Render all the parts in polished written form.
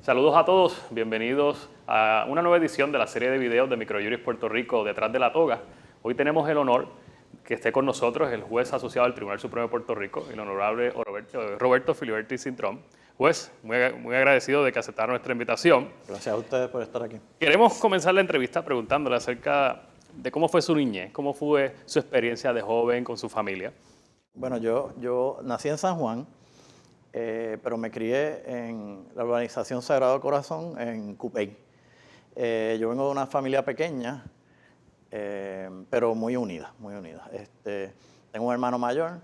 Saludos a todos, bienvenidos a una nueva edición de la serie de videos de Microjuris Puerto Rico, Detrás de la Toga. Hoy tenemos el honor que esté con nosotros el juez asociado del Tribunal Supremo de Puerto Rico, el honorable Roberto Filiberti Cintrón. Juez, muy agradecido de que aceptara nuestra invitación. Gracias a ustedes por estar aquí. Queremos comenzar la entrevista preguntándole acerca de cómo fue su niñez, cómo fue su experiencia de joven con su familia. Bueno, yo nací en San Juan, pero me crié en la urbanización Sagrado Corazón en Cupey. Yo vengo de una familia pequeña, pero muy unida, muy unida. Tengo un hermano mayor,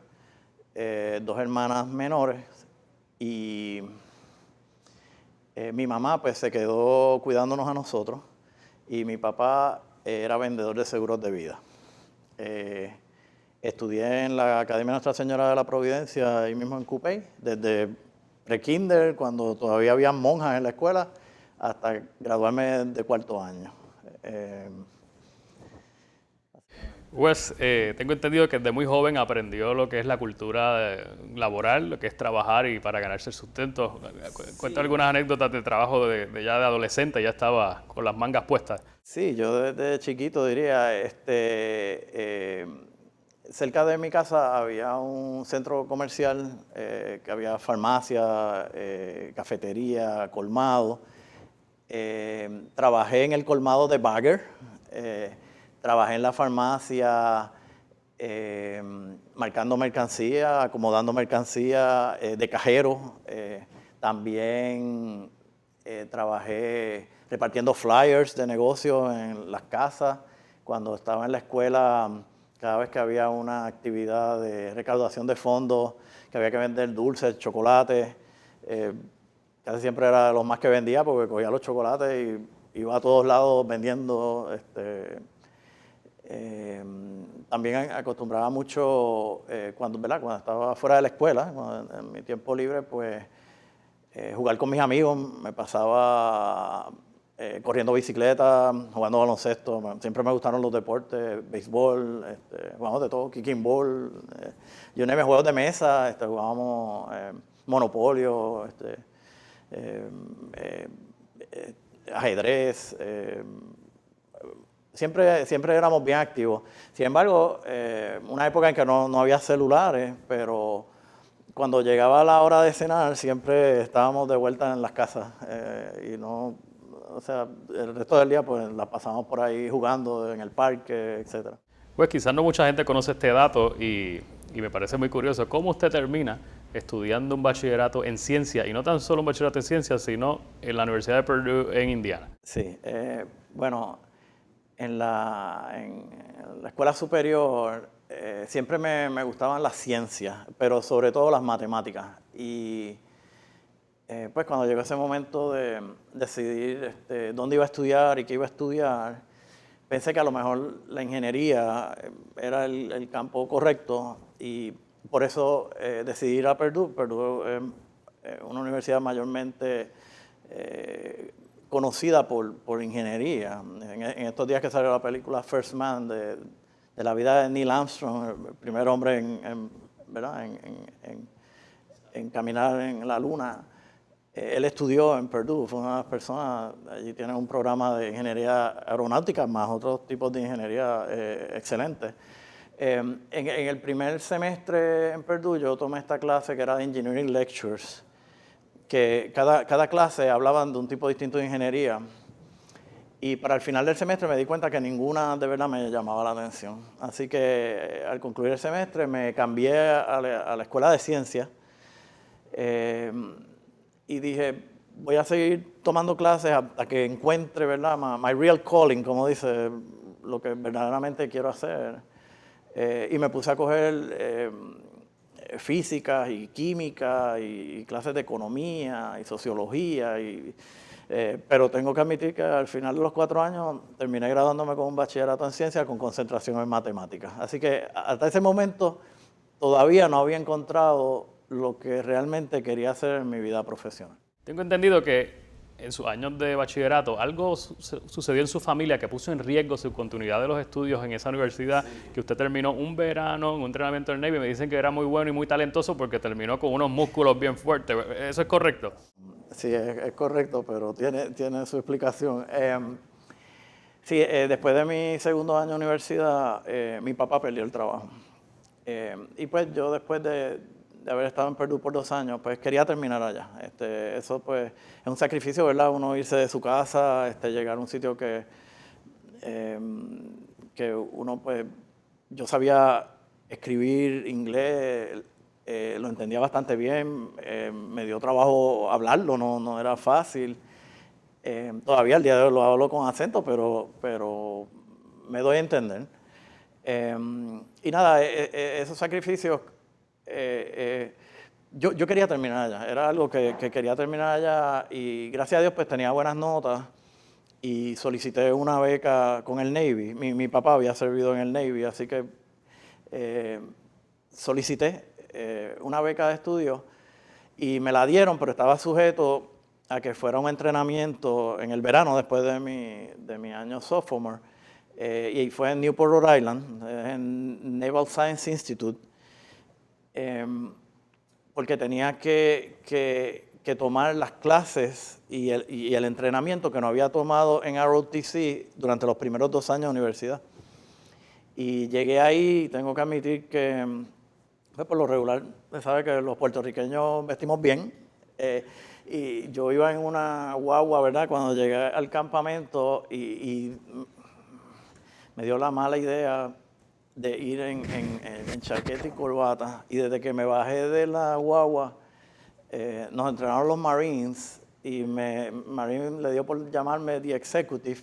dos hermanas menores y mi mamá pues se quedó cuidándonos a nosotros y mi papá era vendedor de seguros de vida. Estudié en la Academia Nuestra Señora de la Providencia, ahí mismo en Cupey, desde pre-kinder, cuando todavía había monjas en la escuela, hasta graduarme de cuarto año. Pues tengo entendido que desde muy joven aprendió lo que es la cultura laboral, lo que es trabajar y para ganarse el sustento. Cuenta algunas anécdotas de trabajo ya de adolescente, ya estaba con las mangas puestas. Sí, yo desde chiquito diría, cerca de mi casa había un centro comercial, que había farmacia, cafetería, colmado. Trabajé en el colmado de Bagger, trabajé en la farmacia marcando mercancía, acomodando mercancía de cajero. También trabajé repartiendo flyers de negocios en las casas. Cuando estaba en la escuela, cada vez que había una actividad de recaudación de fondos, que había que vender dulces, chocolates, casi siempre era los más que vendía porque cogía los chocolates y iba a todos lados vendiendo. También acostumbraba mucho cuando estaba fuera de la escuela, en mi tiempo libre, pues jugar con mis amigos. Me pasaba corriendo bicicleta, jugando baloncesto. Siempre me gustaron los deportes, béisbol, jugamos de todo, kicking ball, juegos de mesa, jugábamos monopolio, ajedrez. Siempre éramos bien activos. Sin embargo, una época en que no había celulares, pero cuando llegaba la hora de cenar siempre estábamos de vuelta en las casas el resto del día pues la pasábamos por ahí jugando en el parque, etc. Pues quizás no mucha gente conoce este dato y me parece muy curioso. ¿Cómo usted termina estudiando un bachillerato en ciencia? Y no tan solo un bachillerato en ciencia, sino en la Universidad de Purdue en Indiana. Sí, bueno, en la escuela superior siempre me gustaban las ciencias, pero sobre todo las matemáticas. Y pues cuando llegó ese momento de decidir dónde iba a estudiar y qué iba a estudiar, pensé que a lo mejor la ingeniería era el campo correcto y por eso decidí ir a Purdue. Purdue es una universidad mayormente conocida por ingeniería. En estos días que salió la película First Man de la vida de Neil Armstrong, el primer hombre en caminar en la luna, él estudió en Purdue, fue una de las personas, allí tiene un programa de ingeniería aeronáutica más otros tipos de ingeniería excelentes. En el primer semestre en Purdue yo tomé esta clase que era de Engineering Lectures, que cada clase hablaban de un tipo distinto de ingeniería. Y para el final del semestre me di cuenta que ninguna de verdad me llamaba la atención. Así que al concluir el semestre me cambié a la escuela de ciencias y dije, voy a seguir tomando clases hasta que encuentre, ¿verdad? My real calling, como dice, lo que verdaderamente quiero hacer. Y me puse a coger física y química y clases de economía y sociología. Pero tengo que admitir que al final de los 4 años terminé graduándome con un bachillerato en ciencias con concentración en matemáticas. Así que hasta ese momento todavía no había encontrado lo que realmente quería hacer en mi vida profesional. Tengo entendido que en sus años de bachillerato algo sucedió en su familia que puso en riesgo su continuidad de los estudios en esa universidad, sí. Que usted terminó un verano en un entrenamiento del Navy. Me dicen que era muy bueno y muy talentoso porque terminó con unos músculos bien fuertes. ¿Eso es correcto? Sí, es correcto, pero tiene su explicación. Sí, después de mi segundo año de universidad, mi papá perdió el trabajo. Y pues yo después de haber estado en Purdue por 2 años, pues quería terminar allá. Eso pues es un sacrificio, ¿verdad? Uno irse de su casa, llegar a un sitio que uno pues, yo sabía escribir inglés, lo entendía bastante bien, me dio trabajo hablarlo, no era fácil. Todavía al día de hoy lo hablo con acento, pero me doy a entender. Y nada, esos sacrificios, yo quería terminar allá, era algo que quería terminar allá y gracias a Dios pues tenía buenas notas y solicité una beca con el Navy. Mi papá había servido en el Navy, así que solicité una beca de estudio y me la dieron, pero estaba sujeto a que fuera un entrenamiento en el verano después de mi año sophomore. Y fue en Newport, Rhode Island, en Naval Science Institute, porque tenía que tomar las clases y el entrenamiento que no había tomado en ROTC durante los primeros 2 años de universidad. Y llegué ahí, y tengo que admitir que, pues, por lo regular, se sabe que los puertorriqueños vestimos bien. Y yo iba en una guagua, ¿verdad? Cuando llegué al campamento y me dio la mala idea de ir en chaqueta y corbata. Y desde que me bajé de la guagua, nos entrenaron los Marines y Marine le dio por llamarme The Executive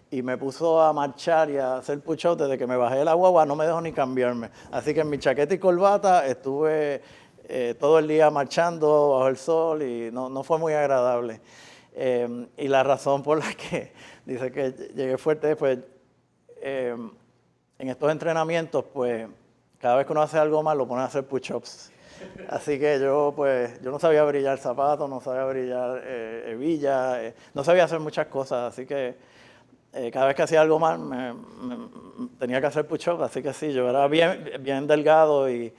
y me puso a marchar y a hacer push-up. Desde que me bajé de la guagua no me dejó ni cambiarme. Así que en mi chaqueta y corbata estuve todo el día marchando bajo el sol y no fue muy agradable. Y la razón por la que dice que llegué fuerte es pues, en estos entrenamientos, pues cada vez que uno hace algo mal lo ponen a hacer push-ups. Así que yo no sabía brillar zapatos, no sabía brillar hebilla, no sabía hacer muchas cosas, así que cada vez que hacía algo mal tenía que hacer push-ups, así que sí, yo era bien delgado y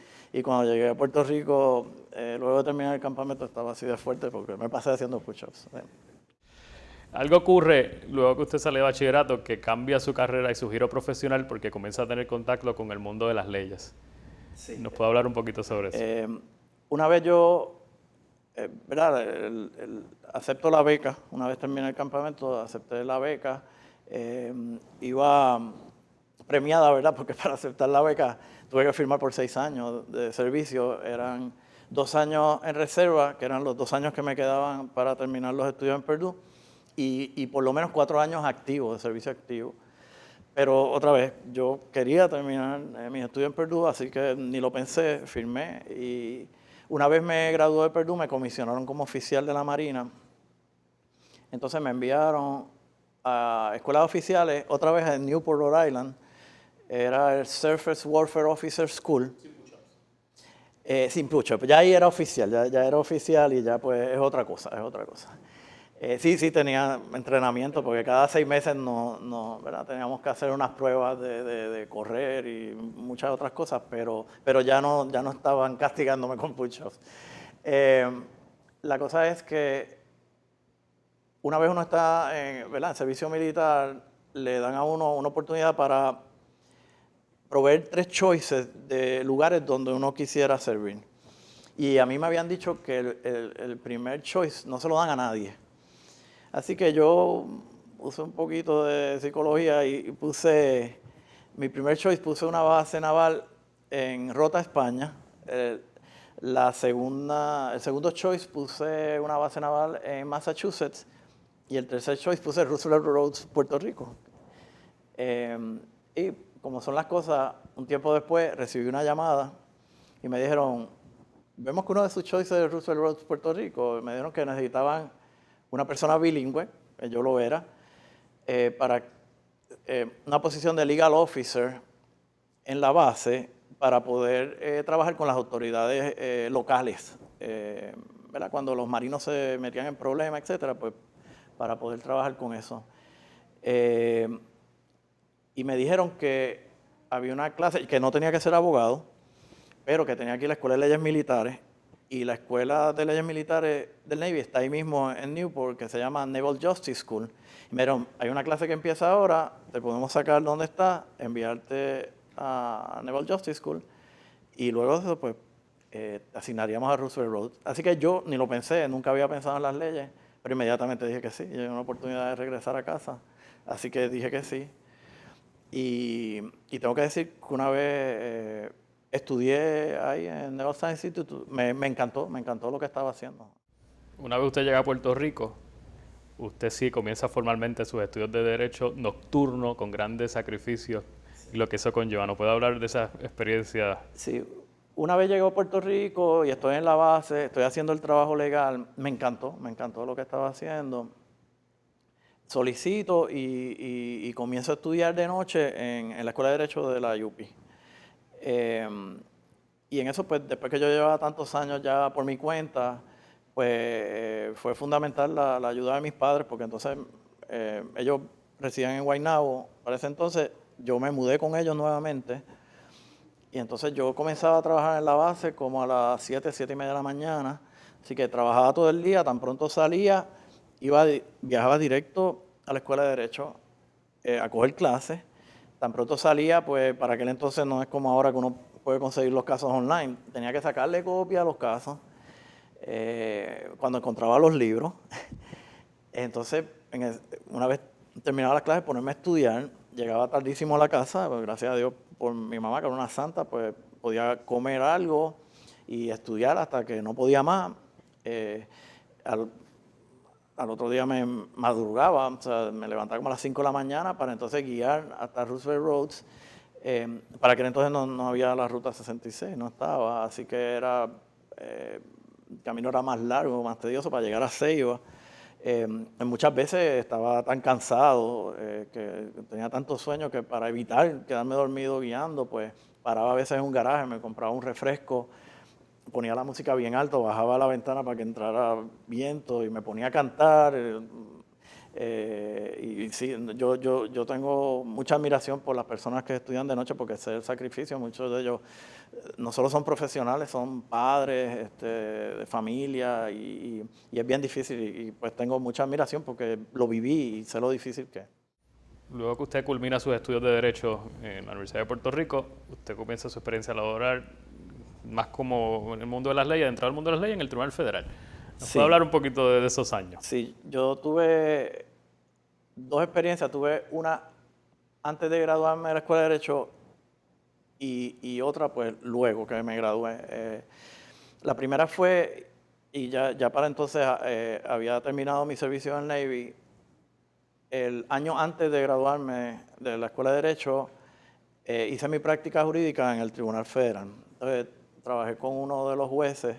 cuando llegué a Puerto Rico, luego de terminar el campamento estaba así de fuerte porque me pasé haciendo push-ups. Algo ocurre luego que usted sale de bachillerato que cambia su carrera y su giro profesional porque comienza a tener contacto con el mundo de las leyes. Sí. ¿Nos puede hablar un poquito sobre eso? Una vez yo, ¿verdad? Acepto la beca, una vez terminé el campamento, acepté la beca, iba premiada, ¿verdad? Porque para aceptar la beca tuve que firmar por 6 años de servicio, eran 2 años en reserva, que eran los 2 años que me quedaban para terminar los estudios en Purdue, y por lo menos 4 años activos, de servicio activo. Pero otra vez, yo quería terminar mis estudios en Purdue, así que ni lo pensé, firmé. Y una vez me gradué de Purdue, me comisionaron como oficial de la Marina. Entonces me enviaron a escuelas oficiales, otra vez en Newport, Rhode Island. Era el Surface Warfare Officer School. Sin push-up. Ya ahí era oficial, ya era oficial y ya pues es otra cosa. Sí tenía entrenamiento porque cada 6 meses ¿verdad? Teníamos que hacer unas pruebas de correr y muchas otras cosas, pero ya no estaban castigándome con push-ups. La cosa es que una vez uno está ¿verdad? En servicio militar, le dan a uno una oportunidad para proveer 3 choices de lugares donde uno quisiera servir. Y a mí me habían dicho que el primer choice no se lo dan a nadie. Así que yo puse un poquito de psicología y mi primer choice, puse una base naval en Rota, España. El segundo choice puse una base naval en Massachusetts y el tercer choice puse Roosevelt Roads, Puerto Rico. Y como son las cosas, un tiempo después recibí una llamada y me dijeron, vemos que uno de sus choices es Roosevelt Roads, Puerto Rico. Me dijeron que necesitaban una persona bilingüe, yo lo era, para una posición de legal officer en la base para poder trabajar con las autoridades locales, ¿verdad? Cuando los marinos se metían en problemas, etcétera, pues para poder trabajar con eso. Y me dijeron que había una clase, que no tenía que ser abogado, pero que tenía que ir a la Escuela de Leyes Militares y la escuela de leyes militares del Navy está ahí mismo en Newport, que se llama Naval Justice School. Y me dijeron, hay una clase que empieza ahora, te podemos sacar donde está, enviarte a Naval Justice School, y luego de eso, pues, te asignaríamos a Roosevelt Roads. Así que yo ni lo pensé, nunca había pensado en las leyes, pero inmediatamente dije que sí. Y hay una oportunidad de regresar a casa, así que dije que sí. Y tengo que decir que una vez estudié ahí en Naval Science Institute, me encantó lo que estaba haciendo. Una vez usted llega a Puerto Rico, usted sí comienza formalmente sus estudios de Derecho nocturno, con grandes sacrificios, y lo que eso conlleva. ¿No puede hablar de esa experiencia? Sí, una vez llegué a Puerto Rico y estoy en la base, estoy haciendo el trabajo legal, me encantó lo que estaba haciendo. Solicito y comienzo a estudiar de noche en la Escuela de Derecho de la UPI. Y en eso, pues, después que yo llevaba tantos años ya por mi cuenta, pues fue fundamental la ayuda de mis padres, porque entonces ellos residían en Guaynabo. Para ese entonces yo me mudé con ellos nuevamente. Y entonces yo comenzaba a trabajar en la base como a las 7:30 de la mañana. Así que trabajaba todo el día, tan pronto salía, viajaba directo a la Escuela de Derecho a coger clases. Tan pronto salía, pues para aquel entonces no es como ahora que uno puede conseguir los casos online. Tenía que sacarle copia a los casos cuando encontraba los libros. Entonces, una vez terminaba las clases, ponerme a estudiar. Llegaba tardísimo a la casa, pues, gracias a Dios por mi mamá, que era una santa, pues podía comer algo y estudiar hasta que no podía más. Al otro día me madrugaba, o sea, me levantaba como a las 5 de la mañana para entonces guiar hasta Roosevelt Roads. Para aquel entonces no había la Ruta 66, no estaba, así que el camino era más largo, más tedioso para llegar a Ceiba. Muchas veces estaba tan cansado, que tenía tanto sueño que para evitar quedarme dormido guiando, pues paraba a veces en un garaje, me compraba un refresco, ponía la música bien alto, bajaba la ventana para que entrara viento y me ponía a cantar. Y sí, yo tengo mucha admiración por las personas que estudian de noche porque ese es el sacrificio. Muchos de ellos no solo son profesionales, son padres de familia y es bien difícil. Y pues tengo mucha admiración porque lo viví y sé lo difícil que es. Luego que usted culmina sus estudios de Derecho en la Universidad de Puerto Rico, usted comienza su experiencia laboral más como en el mundo de las leyes, dentro del mundo de las leyes, en el Tribunal Federal. ¿Nos puede hablar un poquito de esos años? Sí, yo tuve dos experiencias. Tuve una antes de graduarme de la Escuela de Derecho y otra pues luego que me gradué. La primera fue, y ya para entonces había terminado mi servicio en el Navy. El año antes de graduarme de la Escuela de Derecho, hice mi práctica jurídica en el Tribunal Federal. Entonces, trabajé con uno de los jueces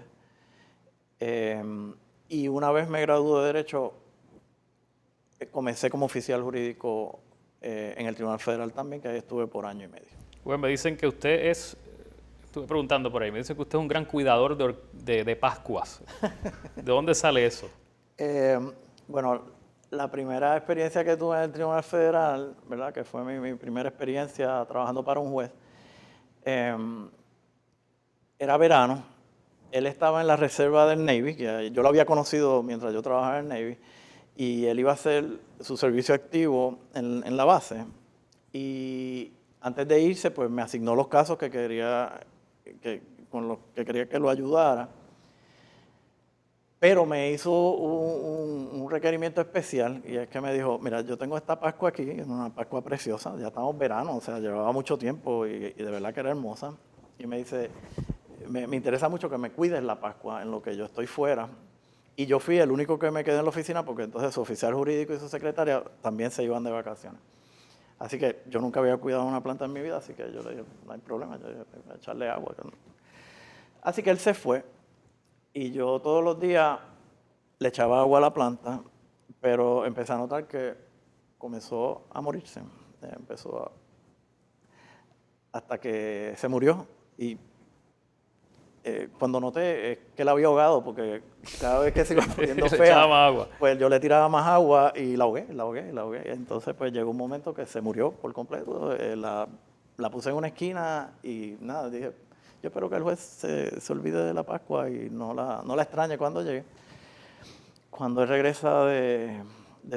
y una vez me gradué de Derecho, comencé como oficial jurídico en el Tribunal Federal también, que ahí estuve por año y medio. Bueno, me dicen que usted estuve preguntando por ahí, me dicen que usted es un gran cuidador de Pascuas. ¿De dónde sale eso? Bueno, la primera experiencia que tuve en el Tribunal Federal, ¿verdad? Que fue mi primera experiencia trabajando para un juez, era verano. Él estaba en la reserva del Navy, que yo lo había conocido mientras yo trabajaba en el Navy, y él iba a hacer su servicio activo en la base. Y antes de irse, pues me asignó los casos que quería con los que quería que lo ayudara. Pero me hizo un requerimiento especial y es que me dijo, mira, yo tengo esta Pascua aquí, es una Pascua preciosa, ya estamos en verano, o sea, llevaba mucho tiempo y de verdad que era hermosa. Y me dice, me interesa mucho que me cuides la Pascua en lo que yo estoy fuera. Y yo fui el único que me quedé en la oficina porque entonces su oficial jurídico y su secretaria también se iban de vacaciones. Así que yo nunca había cuidado una planta en mi vida, así que yo le dije, no hay problema, yo voy a echarle agua. Así que él se fue. Y yo todos los días le echaba agua a la planta, pero empecé a notar que comenzó a morirse. Hasta que se murió. Y cuando noté que la había ahogado, porque cada vez que se iba poniendo fea, agua. pues yo le tiraba más agua y la ahogué. Entonces pues llegó un momento que se murió por completo. La puse en una esquina y nada, dije, yo espero que el juez se olvide de la Pascua y no la extrañe cuando llegue. Cuando él regresa de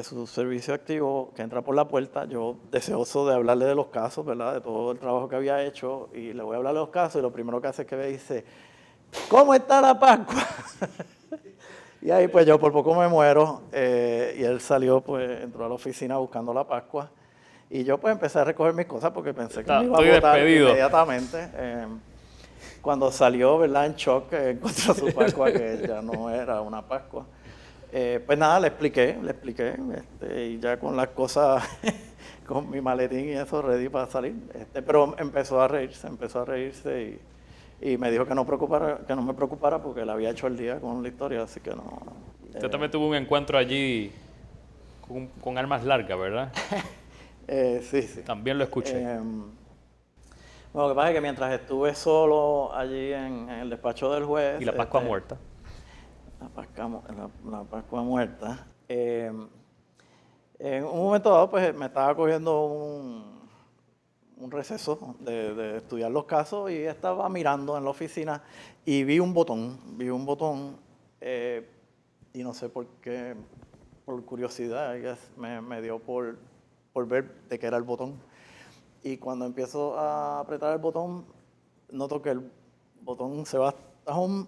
su servicio activo, que entra por la puerta, yo deseoso de hablarle de los casos, ¿verdad? De todo el trabajo que había hecho, y le voy a hablar de los casos, y lo primero que hace es que me dice, ¿cómo está la Pascua? Y ahí pues yo por poco me muero, y él salió, pues entró a la oficina buscando la Pascua, y yo pues empecé a recoger mis cosas porque pensé que me iba a Estoy botar despedido. inmediatamente. Cuando salió, ¿verdad? En shock, encontró su Pascua, que ya no era una Pascua. Pues nada, le expliqué, y ya con las cosas, con mi maletín y eso, ready para salir. Pero empezó a reírse y me dijo que no me preocupara porque le había hecho el día con la historia, así que no. Usted también tuvo un encuentro allí con armas largas, ¿verdad? Sí. También lo escuché. Bueno, lo que pasa es que mientras estuve solo allí en el despacho del juez... Y la Pascua muerta. La Pascua muerta. En un momento dado, pues me estaba cogiendo un receso de estudiar los casos y estaba mirando en la oficina y vi un botón, y no sé por qué, por curiosidad, I guess, me dio por ver de qué era el botón. Y cuando empiezo a apretar el botón, noto que el botón se va hasta home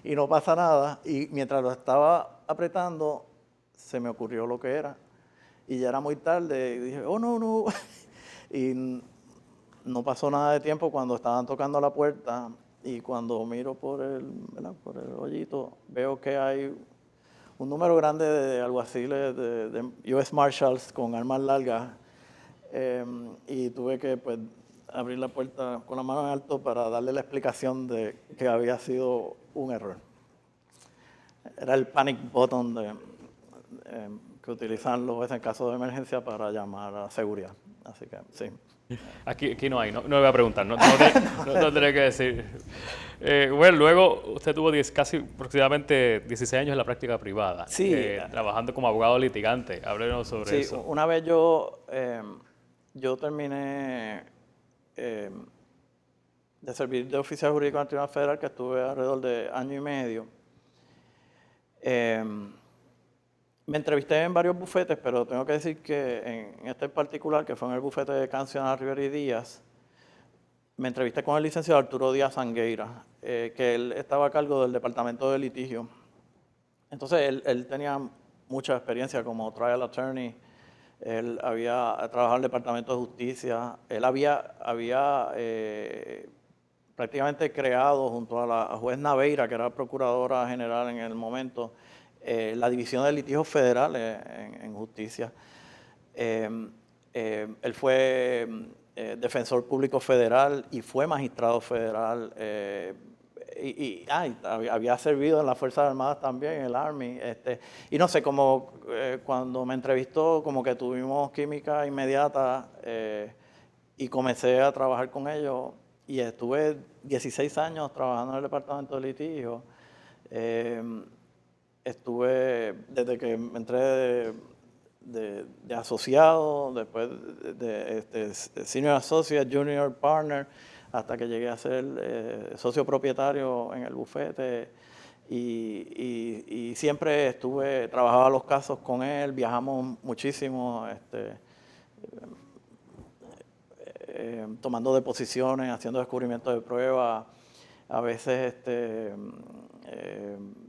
y no pasa nada. Y mientras lo estaba apretando, se me ocurrió lo que era. Y ya era muy tarde y dije, oh, no. Y no pasó nada de tiempo cuando estaban tocando la puerta y cuando miro por el hoyito, veo que hay un número grande de alguaciles de US Marshals con armas largas. Y tuve que pues, abrir la puerta con la mano en alto para darle la explicación de que había sido un error. Era el panic button que utilizan los jueces en caso de emergencia para llamar a seguridad. Así que sí. Aquí no hay, no le voy a preguntar, no tendré que decir. Bueno, luego usted tuvo casi aproximadamente 16 años en la práctica privada, Sí. trabajando como abogado litigante. Háblenos sobre eso. Sí, una vez yo terminé de servir de oficial jurídico en el Tribunal Federal, que estuve alrededor de año y medio. Me entrevisté en varios bufetes, pero tengo que decir que en este en particular, que fue en el bufete de Cancional Rivera y Díaz, me entrevisté con el licenciado Arturo Díaz Angueira, que él estaba a cargo del departamento de litigio. Entonces, él tenía mucha experiencia como trial attorney. Él había trabajado en el departamento de justicia. Él había prácticamente creado junto a la juez Naveira, que era procuradora general en el momento, la división de litigios federales en justicia. Él fue defensor público federal y fue magistrado federal. Había servido en las Fuerzas Armadas también, en el Army. Y no sé, como cuando me entrevistó, como que tuvimos química inmediata y comencé a trabajar con ellos. Y estuve 16 años trabajando en el departamento de litigio. Estuve desde que entré de asociado, después de senior associate, junior partner, hasta que llegué a ser socio propietario en el bufete. Y siempre trabajaba los casos con él, viajamos muchísimo, tomando deposiciones, haciendo descubrimientos de pruebas. A veces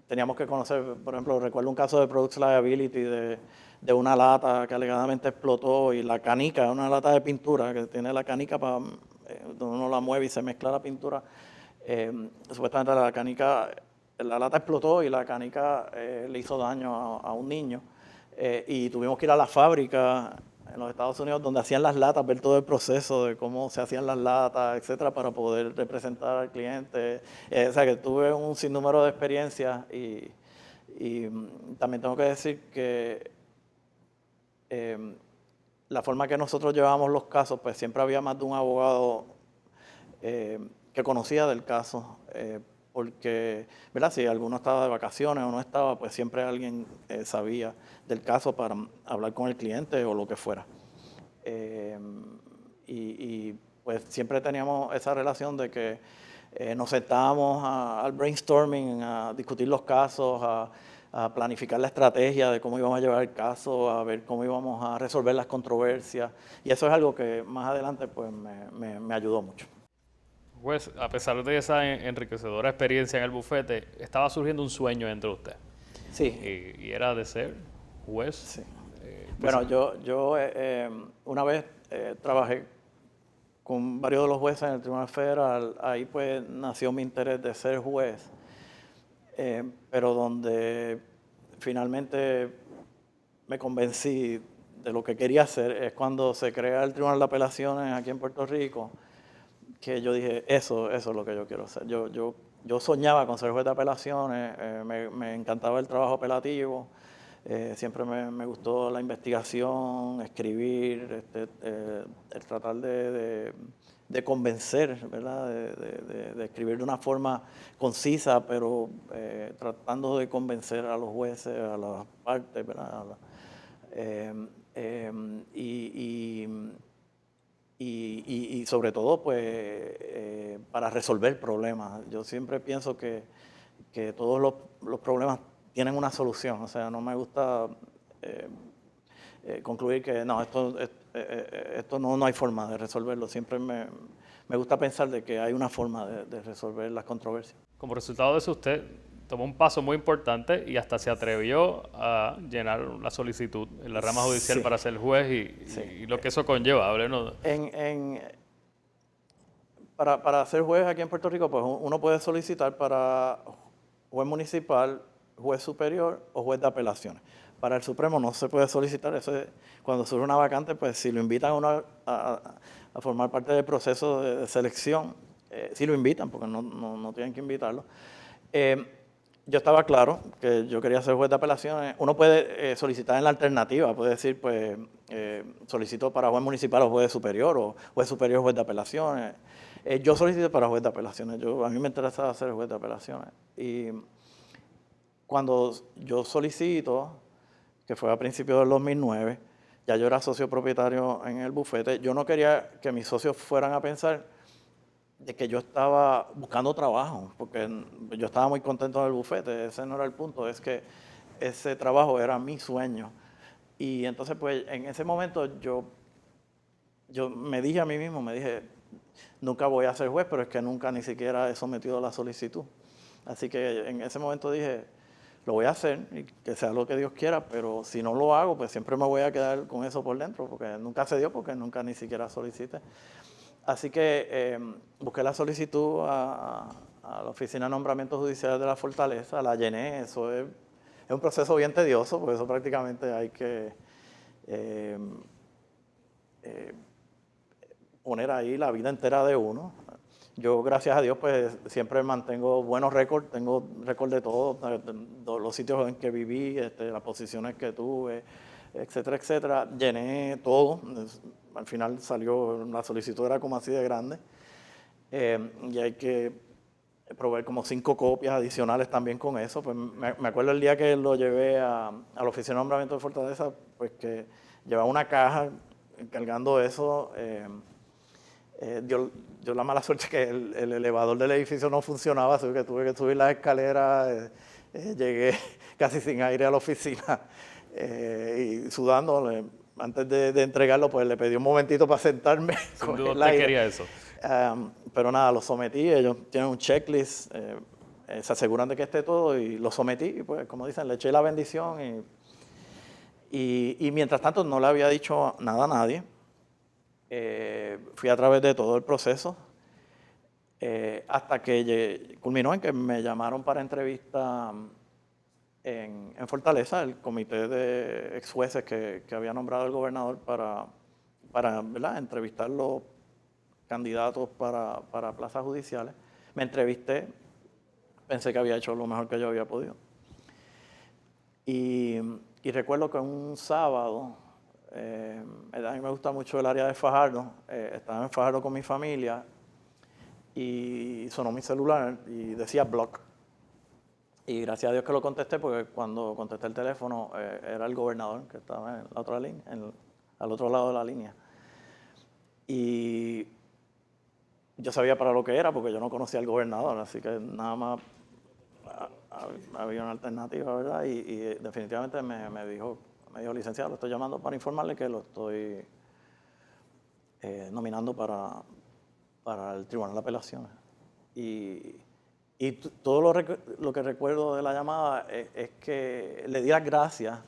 teníamos que conocer, por ejemplo, recuerdo un caso de Products Liability de una lata que alegadamente explotó y la canica, una lata de pintura que tiene la canica para donde uno la mueve y se mezcla la pintura. Supuestamente la lata explotó y la canica le hizo daño a un niño. Y tuvimos que ir a la fábrica en los Estados Unidos donde hacían las latas, ver todo el proceso de cómo se hacían las latas, etcétera, para poder representar al cliente. O sea que tuve un sinnúmero de experiencias y también tengo que decir que la forma que nosotros llevábamos los casos, pues siempre había más de un abogado que conocía del caso, porque, ¿verdad? Si alguno estaba de vacaciones o no estaba, pues siempre alguien sabía del caso para hablar con el cliente o lo que fuera. Y pues siempre teníamos esa relación de que Nos sentábamos al brainstorming, a discutir los casos, a planificar la estrategia de cómo íbamos a llevar el caso, a ver cómo íbamos a resolver las controversias. Y eso es algo que más adelante pues, me ayudó mucho. Juez, a pesar de esa enriquecedora experiencia en el bufete, estaba surgiendo un sueño entre usted. Sí. Y era de ser juez. Sí. Bueno, yo una vez trabajé con varios de los jueces en el Tribunal Federal. Ahí pues nació mi interés de ser juez, pero donde finalmente me convencí de lo que quería hacer es cuando se crea el Tribunal de Apelaciones aquí en Puerto Rico, que yo dije, eso es lo que yo quiero hacer. Yo soñaba con ser juez de apelaciones, me encantaba el trabajo apelativo, siempre me gustó la investigación, escribir, el tratar de convencer, ¿verdad? De escribir de una forma concisa, pero tratando de convencer a los jueces, a las partes, ¿verdad? Y sobre todo, pues, para resolver problemas. Yo siempre pienso que todos los problemas tienen una solución. O sea, no me gusta concluir que no, esto no hay forma de resolverlo. Siempre me gusta pensar de que hay una forma de resolver las controversias. Como resultado de eso, usted tomó un paso muy importante y hasta se atrevió a llenar la solicitud en la rama judicial para ser juez y lo que eso conlleva. Háblenos. Para ser juez aquí en Puerto Rico, pues uno puede solicitar para juez municipal, juez superior o juez de apelaciones. Para el Supremo no se puede solicitar. Eso cuando surge una vacante, pues si lo invitan a uno a formar parte del proceso de selección, si lo invitan, porque no tienen que invitarlo. Yo estaba claro que yo quería ser juez de apelaciones. Uno puede solicitar en la alternativa, puede decir, pues, solicito para juez municipal o juez superior, o juez superior, juez de apelaciones. Yo solicité para juez de apelaciones. A mí me interesaba ser juez de apelaciones. Y cuando yo solicito, que fue a principios del 2009, ya yo era socio propietario en el bufete, yo no quería que mis socios fueran a pensar de que yo estaba buscando trabajo, porque yo estaba muy contento en el bufete, ese no era el punto, es que ese trabajo era mi sueño. Y entonces, pues, en ese momento yo me dije a mí mismo, nunca voy a ser juez, pero es que nunca ni siquiera he sometido la solicitud. Así que en ese momento dije, lo voy a hacer y que sea lo que Dios quiera, pero si no lo hago, pues siempre me voy a quedar con eso por dentro, porque nunca se dio, porque nunca ni siquiera solicité. Así que busqué la solicitud a la Oficina de Nombramientos Judiciales de la Fortaleza, la llené. Eso es un proceso bien tedioso, porque eso prácticamente hay que poner ahí la vida entera de uno. Yo, gracias a Dios, pues siempre mantengo buenos récords, tengo récord de todo, los sitios en que viví, las posiciones que tuve, etcétera, etcétera. Llené todo. Al final salió, la solicitud era como así de grande, y hay que proveer como 5 copias adicionales también con eso. Pues me acuerdo el día que lo llevé a la Oficina de Nombramiento de Fortaleza, pues que llevaba una caja cargando eso. Dio la mala suerte que el elevador del edificio no funcionaba, así que tuve que subir las escaleras, llegué casi sin aire a la oficina y sudando. Antes de entregarlo, pues le pedí un momentito para sentarme. Sin duda usted quería eso. Pero nada, lo sometí, ellos tienen un checklist, se aseguran de que esté todo y lo sometí, y pues como dicen, le eché la bendición y mientras tanto no le había dicho nada a nadie. Fui a través de todo el proceso hasta que culminó en que me llamaron para entrevista en Fortaleza, el comité de ex jueces que había nombrado el gobernador para ¿verdad?, entrevistar los candidatos para plazas judiciales. Me entrevisté, pensé que había hecho lo mejor que yo había podido. Y recuerdo que un sábado, a mí me gusta mucho el área de Fajardo, estaba en Fajardo con mi familia y sonó mi celular y decía block. Y gracias a Dios que lo contesté, porque cuando contesté el teléfono era el gobernador que estaba en la otra línea, al otro lado de la línea. Y yo sabía para lo que era porque yo no conocía al gobernador, así que nada más había una alternativa, ¿verdad? Y definitivamente me dijo, licenciado, lo estoy llamando para informarle que lo estoy nominando para el Tribunal de Apelaciones. Y todo lo que recuerdo de la llamada es que le di las gracias,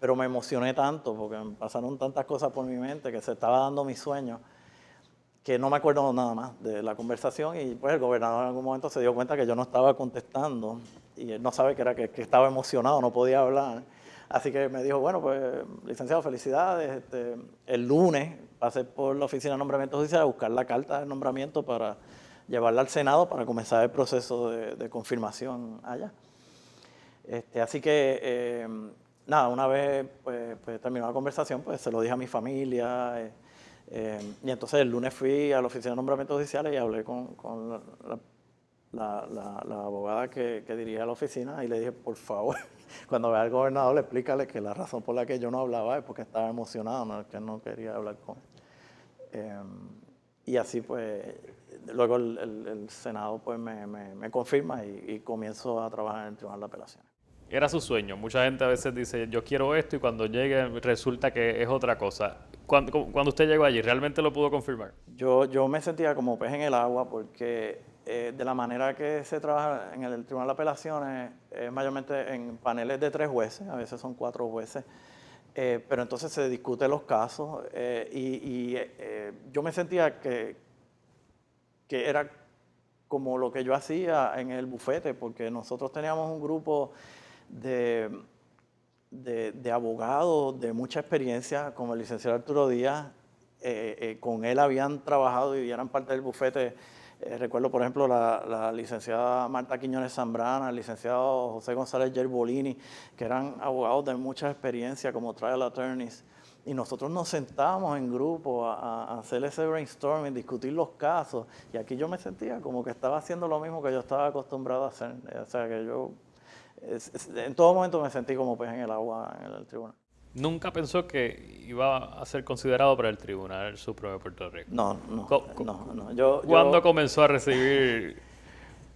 pero me emocioné tanto porque me pasaron tantas cosas por mi mente que se estaba dando mi sueño, que no me acuerdo nada más de la conversación. Y pues el gobernador en algún momento se dio cuenta que yo no estaba contestando y él no sabe que estaba emocionado, no podía hablar. Así que me dijo, bueno, pues licenciado, felicidades. El lunes pasé por la oficina de nombramiento judicial a buscar la carta de nombramiento para llevarla al Senado para comenzar el proceso de confirmación allá. Así que, nada, una vez pues terminó la conversación, pues se lo dije a mi familia. Y entonces el lunes fui a la oficina de nombramientos judiciales y hablé con la abogada que dirigía la oficina y le dije, por favor, cuando vea al gobernador, explícale que la razón por la que yo no hablaba es porque estaba emocionado, no es que no quería hablar con él. Y así pues, luego el Senado pues me confirma y comienzo a trabajar en el Tribunal de Apelaciones. Era su sueño. Mucha gente a veces dice, yo quiero esto, y cuando llegue resulta que es otra cosa. Cuando usted llegó allí, ¿realmente lo pudo confirmar? Yo me sentía como pez en el agua porque de la manera que se trabaja en el Tribunal de Apelaciones es mayormente en paneles de 3 jueces, a veces son 4 jueces, pero entonces se discuten los casos yo me sentía que era como lo que yo hacía en el bufete, porque nosotros teníamos un grupo de abogados de mucha experiencia, como el licenciado Arturo Díaz. Con él habían trabajado y eran parte del bufete. Recuerdo, por ejemplo, la licenciada Marta Quiñones Zambrana, el licenciado José González Yerbolini, que eran abogados de mucha experiencia como trial attorneys. Y nosotros nos sentábamos en grupo a hacer ese brainstorming, discutir los casos. Y aquí yo me sentía como que estaba haciendo lo mismo que yo estaba acostumbrado a hacer. O sea, que yo en todo momento me sentí como pez en el agua en el tribunal. ¿Nunca pensó que iba a ser considerado para el Tribunal Supremo de Puerto Rico? No. ¿Cuándo comenzó a recibir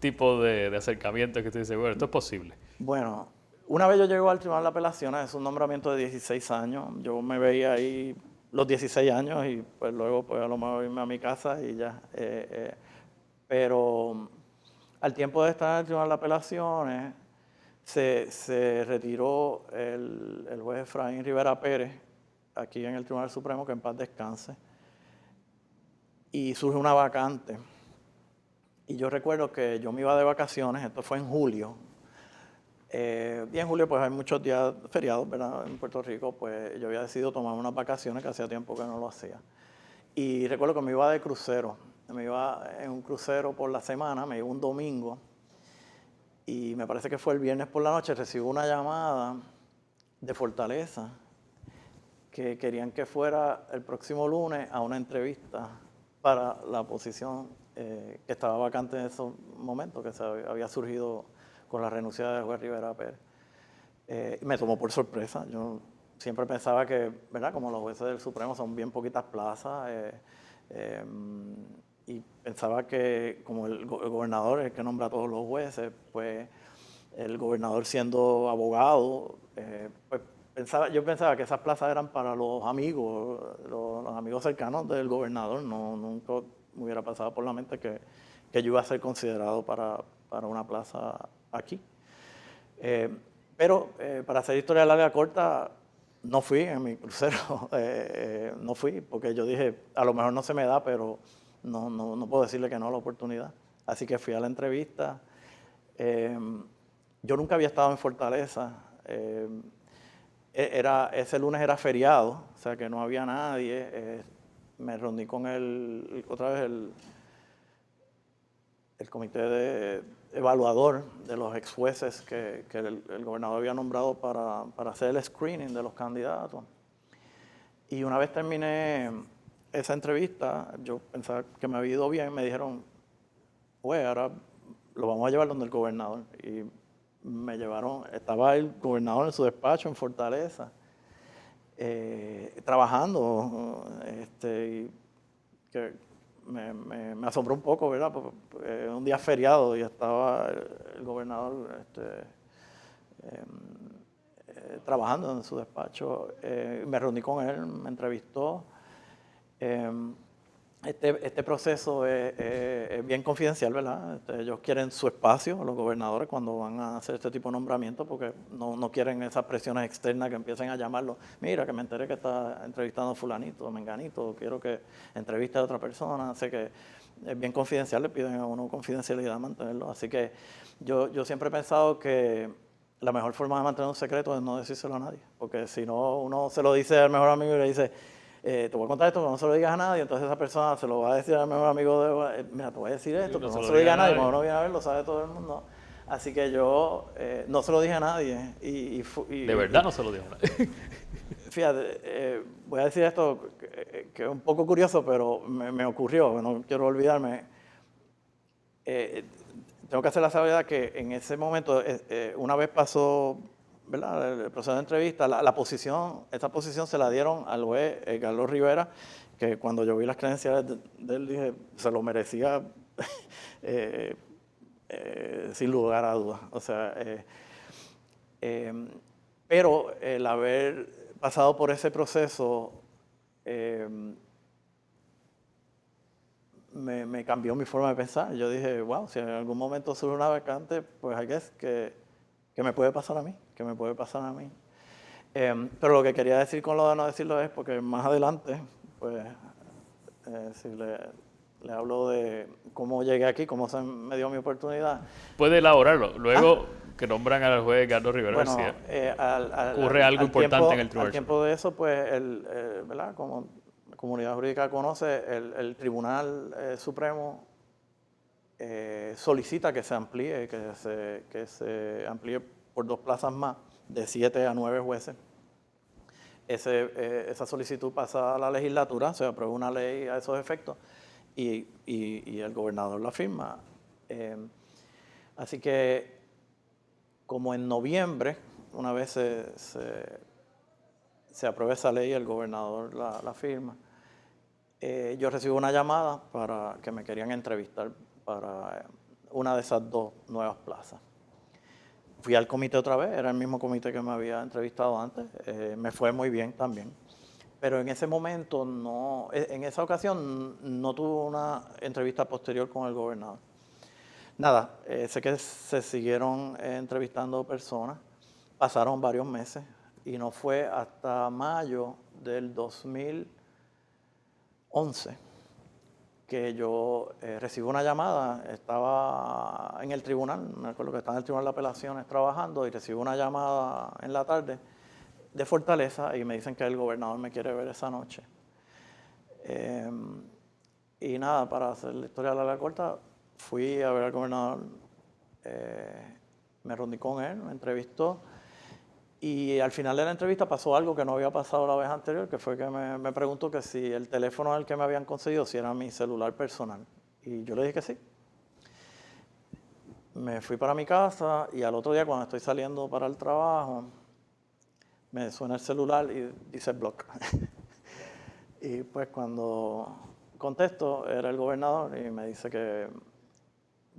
tipo de acercamientos que usted dice, bueno, esto es posible? Bueno, una vez yo llego al Tribunal de Apelaciones, es un nombramiento de 16 años. Yo me veía ahí los 16 años y pues luego pues a lo mejor irme a mi casa y ya. Pero al tiempo de estar en el Tribunal de Apelaciones, se retiró el juez Efraín Rivera Pérez, aquí en el Tribunal Supremo, que en paz descanse, y surge una vacante. Y yo recuerdo que yo me iba de vacaciones, esto fue en julio, y en julio pues hay muchos días feriados, ¿verdad? En Puerto Rico, pues yo había decidido tomar unas vacaciones que hacía tiempo que no lo hacía. Y recuerdo que me iba de crucero, me iba en un crucero por la semana, me iba un domingo, y me parece que fue el viernes por la noche, recibo una llamada de Fortaleza que querían que fuera el próximo lunes a una entrevista para la posición que estaba vacante en esos momentos, que se había surgido con la renuncia de juez Rivera Pérez. Me tomó por sorpresa. Yo siempre pensaba que, ¿verdad? Como los jueces del Supremo son bien poquitas plazas, y pensaba que como el gobernador es el que nombra a todos los jueces, pues el gobernador siendo abogado, pues yo pensaba que esas plazas eran para los amigos, los amigos cercanos del gobernador. Nunca me hubiera pasado por la mente que yo iba a ser considerado para una plaza aquí. Pero para hacer historia larga corta, no fui en mi crucero, no fui porque yo dije, a lo mejor no se me da, pero no puedo decirle que no a la oportunidad. Así que fui a la entrevista. Yo nunca había estado en Fortaleza. Ese lunes era feriado, o sea que no había nadie. Me reuní con otra vez el comité evaluador de los ex jueces que el gobernador había nombrado para hacer el screening de los candidatos. Y una vez terminé esa entrevista, yo pensaba que me había ido bien, me dijeron, pues ahora lo vamos a llevar donde el gobernador. Y me llevaron, estaba el gobernador en su despacho en Fortaleza, trabajando, y que me asombró un poco, ¿verdad? Un día feriado y estaba el gobernador trabajando en su despacho. Me reuní con él, me entrevistó. Este proceso es bien confidencial, ¿verdad? Ellos quieren su espacio, los gobernadores, cuando van a hacer este tipo de nombramientos, porque no quieren esas presiones externas que empiecen a llamarlo. Mira, que me enteré que está entrevistando a fulanito, menganito, quiero que entreviste a otra persona. Sé que es bien confidencial, le piden a uno confidencialidad mantenerlo. Así que yo siempre he pensado que la mejor forma de mantener un secreto es no decírselo a nadie, porque si no, uno se lo dice al mejor amigo y le dice, te voy a contar esto, pero no se lo digas a nadie, entonces esa persona se lo va a decir al mejor amigo mira, te voy a decir esto, pero no se lo digas a nadie, cuando uno viene a ver lo sabe todo el mundo. Así que yo no se lo dije a nadie. ¿De verdad no se lo dijo a nadie? Fíjate, voy a decir esto que es un poco curioso, pero me ocurrió, no quiero olvidarme. Tengo que hacer la salvedad que en ese momento, una vez pasó, ¿verdad?, el proceso de entrevista, esta posición se la dieron al juez Carlos Rivera, que cuando yo vi las credenciales de él dije, se lo merecía sin lugar a dudas. O sea, pero el haber pasado por ese proceso me cambió mi forma de pensar. Yo dije, wow, si en algún momento surge una vacante, pues I guess que me puede pasar a mí, que me puede pasar a mí. Pero lo que quería decir con lo de no decirlo es porque más adelante, pues, si le hablo de cómo llegué aquí, cómo se me dio mi oportunidad. Puede elaborarlo. Luego que nombran al juez Carlos Rivera García, ocurre algo importante en el tribunal. Al tiempo de eso, pues, ¿verdad?, como la comunidad jurídica conoce, el Tribunal Supremo solicita que se amplíe, que se amplíe por 2 plazas más, de 7 a 9 jueces. Esa solicitud pasa a la legislatura, se aprueba una ley a esos efectos y el gobernador la firma. Así que, como en noviembre, una vez se aprueba esa ley y el gobernador la firma, yo recibo una llamada para que me querían entrevistar para una de esas 2 nuevas plazas. Fui al comité otra vez, era el mismo comité que me había entrevistado antes, me fue muy bien también. Pero en ese momento, en esa ocasión, no tuve una entrevista posterior con el gobernador. Nada, sé que se siguieron entrevistando personas, pasaron varios meses y no fue hasta mayo del 2011 que yo recibo una llamada. Estaba en el tribunal, me acuerdo que estaba en el tribunal de apelaciones trabajando y recibo una llamada en la tarde de Fortaleza y me dicen que el gobernador me quiere ver esa noche. Y nada, para hacer la historia larga corta, fui a ver al gobernador, me reuní con él, me entrevistó y al final de la entrevista pasó algo que no había pasado la vez anterior, que fue que me preguntó que si el teléfono al que me habían concedido si era mi celular personal. Y yo le dije que sí. Me fui para mi casa y al otro día, cuando estoy saliendo para el trabajo, me suena el celular y dice block. Y pues cuando contesto, era el gobernador y me dice que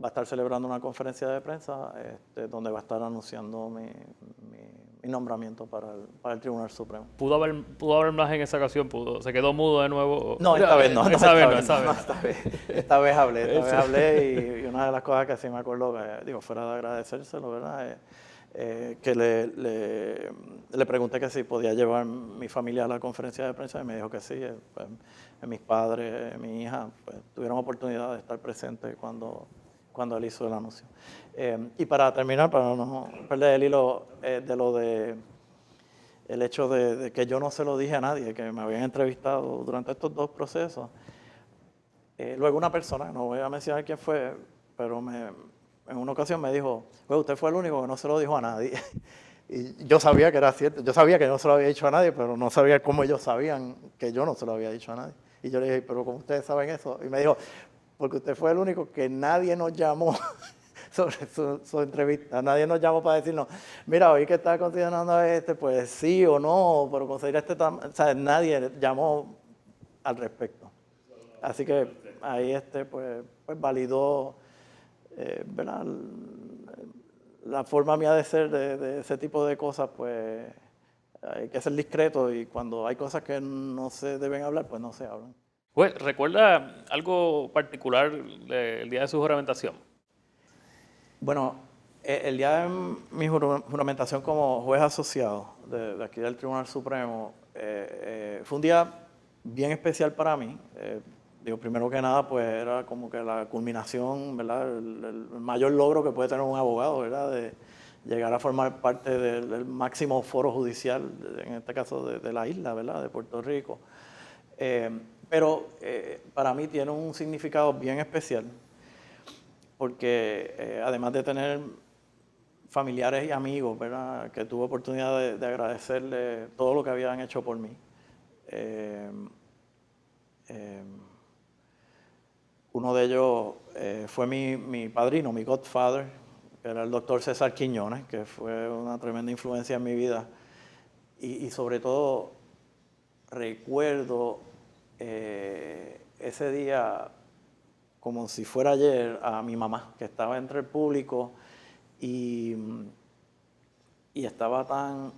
va a estar celebrando una conferencia de prensa donde va a estar anunciando mi nombramiento para el Tribunal Supremo. ¿Pudo haber más en esa ocasión? ¿Se quedó mudo de nuevo? No, esta vez no. Esta vez hablé y una de las cosas que sí me acuerdo, fuera de agradecérselo, ¿verdad? Que le pregunté que si podía llevar mi familia a la conferencia de prensa y me dijo que sí. Pues, mis padres, mi hija, pues, tuvieron oportunidad de estar presentes cuando él hizo el anuncio. Y para terminar, para no perder el hilo el hecho de que yo no se lo dije a nadie, que me habían entrevistado durante estos 2 procesos. Luego una persona, no voy a mencionar quién fue, pero en una ocasión me dijo, pues usted fue el único que no se lo dijo a nadie. Y yo sabía que era cierto, yo sabía que no se lo había dicho a nadie, pero no sabía cómo ellos sabían que yo no se lo había dicho a nadie. Y yo le dije, pero ¿cómo ustedes saben eso? Y me dijo, porque usted fue el único que nadie nos llamó sobre su entrevista. Nadie nos llamó para decirnos, mira, hoy que está considerando pues sí o no, pero considera o sea, nadie llamó al respecto. Así que ahí pues validó, ¿verdad? La forma mía de ser de ese tipo de cosas, pues hay que ser discreto y cuando hay cosas que no se deben hablar, pues no se hablan. Pues, ¿recuerda algo particular del día de su juramentación? Bueno, el día de mi juramentación como juez asociado de aquí del Tribunal Supremo, fue un día bien especial para mí. Digo, primero que nada, pues era como que la culminación, ¿verdad? El mayor logro que puede tener un abogado, ¿verdad? De llegar a formar parte del máximo foro judicial, en este caso de la isla, ¿verdad? De Puerto Rico. Pero para mí tiene un significado bien especial, porque además de tener familiares y amigos, ¿verdad? Que tuve oportunidad de agradecerle todo lo que habían hecho por mí. Eh, eh, Uno de ellos fue mi padrino, mi godfather, que era el doctor César Quiñones, que fue una tremenda influencia en mi vida. Y sobre todo recuerdo ese día como si fuera ayer a mi mamá, que estaba entre el público y estaba tan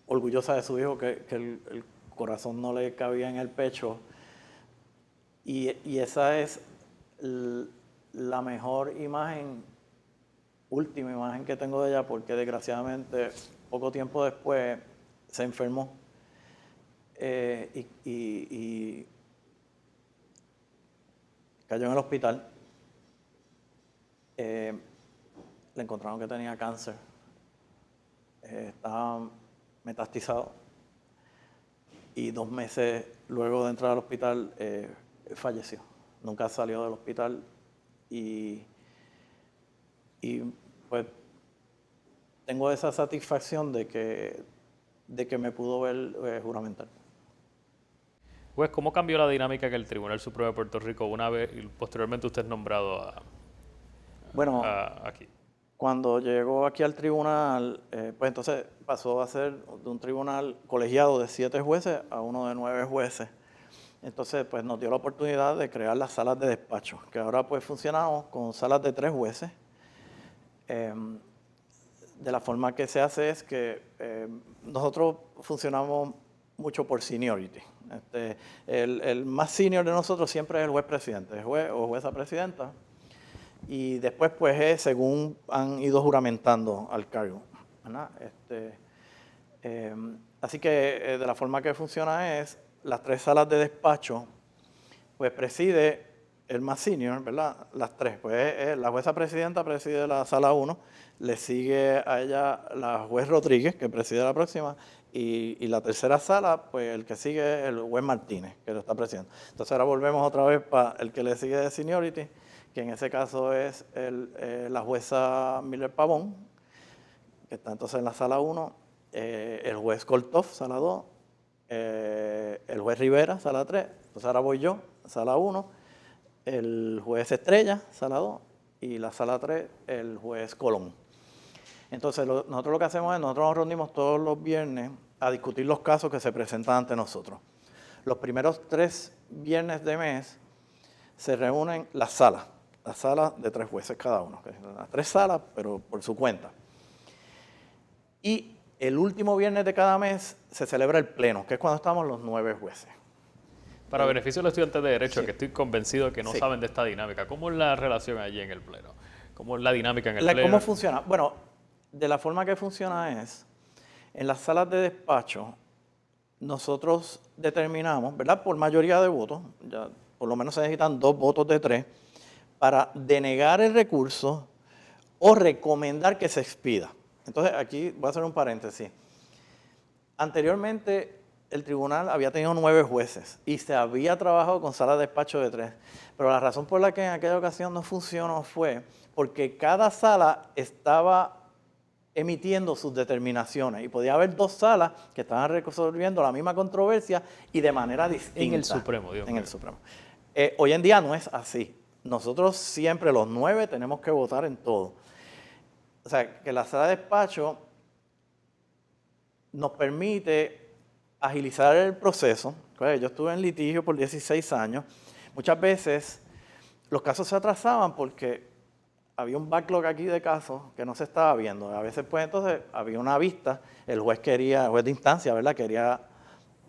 orgullosa de su hijo que el corazón no le cabía en el pecho. Y esa es la mejor imagen, última imagen que tengo de ella, porque desgraciadamente poco tiempo después se enfermó y cayó en el hospital. Le encontraron que tenía cáncer. Estaba metastizado y 2 meses luego de entrar al hospital falleció. Nunca salió del hospital y pues tengo esa satisfacción de que me pudo ver juramentar. Pues, ¿cómo cambió la dinámica en el Tribunal Supremo de Puerto Rico una vez y posteriormente usted es nombrado Bueno, aquí? cuando llegó aquí al tribunal, pues entonces pasó a ser de un tribunal colegiado de 7 jueces a uno de 9 jueces. Entonces, pues nos dio la oportunidad de crear las salas de despacho, que ahora pues funcionamos con salas de 3 jueces. De la forma que se hace es que nosotros funcionamos mucho por seniority. El más senior de nosotros siempre es el juez presidente, el juez o jueza presidenta. Y después, pues, es según han ido juramentando al cargo, ¿verdad? Así que de la forma que funciona es, las 3 salas de despacho, pues preside el más senior, ¿verdad? Las 3. Pues la jueza presidenta preside la sala 1, le sigue a ella la juez Rodríguez, que preside la próxima, y la tercera sala, pues el que sigue es el juez Martínez, que lo está presidiendo. Entonces ahora volvemos otra vez para el que le sigue de seniority, que en ese caso es la jueza Miller Pavón, que está entonces en la sala 1, el juez Koltov, sala 2, el juez Rivera, sala 3, entonces ahora voy yo, sala 1, el juez Estrella, sala 2, y la sala 3, el juez Colón. Entonces nosotros lo que hacemos es, nosotros nos reunimos todos los viernes a discutir los casos que se presentan ante nosotros. Los primeros 3 viernes de mes se reúnen las salas de 3 jueces cada uno, las 3 salas, pero por su cuenta. Y el último viernes de cada mes se celebra el pleno, que es cuando estamos los 9 jueces. Para beneficio de los estudiantes de Derecho, Sí. que estoy convencido que no Sí. saben de esta dinámica, ¿cómo es la relación allí en el Pleno? ¿Cómo es la dinámica en el Pleno? ¿Cómo funciona? Bueno, de la forma que funciona es, en las salas de despacho, nosotros determinamos, ¿verdad? Por mayoría de votos, ya por lo menos se necesitan 2 votos de 3, para denegar el recurso o recomendar que se expida. Entonces, aquí voy a hacer un paréntesis. Anteriormente, el tribunal había tenido 9 jueces y se había trabajado con salas de despacho de 3. Pero la razón por la que en aquella ocasión no funcionó fue porque cada sala estaba emitiendo sus determinaciones y podía haber 2 salas que estaban resolviendo la misma controversia y de manera distinta. En el Supremo, Dios En mío. el Supremo. Hoy en día no es así. Nosotros siempre, los 9, tenemos que votar en todo. O sea, que la sala de despacho nos permite agilizar el proceso. Yo estuve en litigio por 16 años. Muchas veces los casos se atrasaban porque había un backlog aquí de casos que no se estaba viendo. A veces, pues, entonces había una vista, el juez de instancia, ¿verdad? Quería